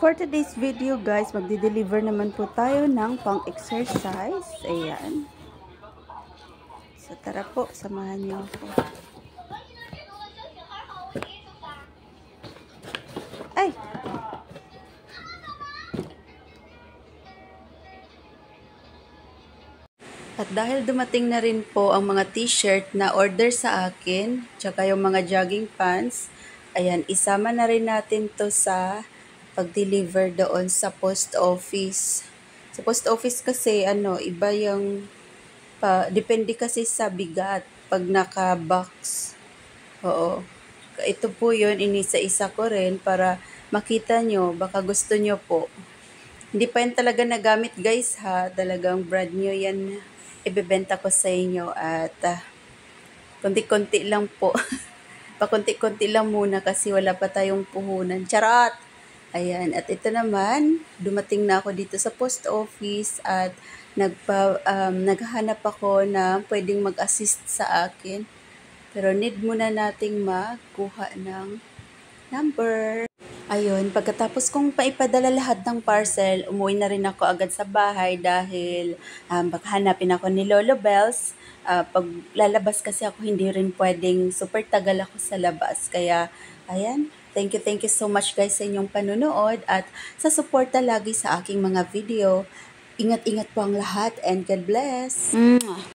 For today's video guys, magdi-deliver naman po tayo ng pang-exercise. Ayan. So tara po, samahan niyo ako. Ay! At dahil dumating na rin po ang mga t-shirt na order sa akin, tsaka yung mga jogging pants, ayan, isama na rin natin to sa pag-deliver doon sa post office. Sa post office kasi, iba yung, depende kasi sa bigat pag naka-box. Oo. Ito po yun, inisa-isa ko rin para makita nyo, baka gusto nyo po. Hindi pa yan talaga nagamit guys ha, talagang brand new yan ibebenta ko sa inyo at konti-konti lang po. Pakunti-konti lang muna kasi wala pa tayong puhunan. Charot! Ayan, at ito naman, dumating na ako dito sa post office at naghahanap ako na pwedeng mag-assist sa akin. Pero need muna nating magkuha ng number. Ayun, pagkatapos kong paipadala lahat ng parcel, umuwi na rin ako agad sa bahay dahil baka hanapin ako ni Lolo Bells. Pag lalabas kasi ako, hindi rin pwedeng super tagal ako sa labas. Kaya, ayan, thank you so much guys sa inyong panunood at sa suporta lagi sa aking mga video. Ingat-ingat po ang lahat and God bless.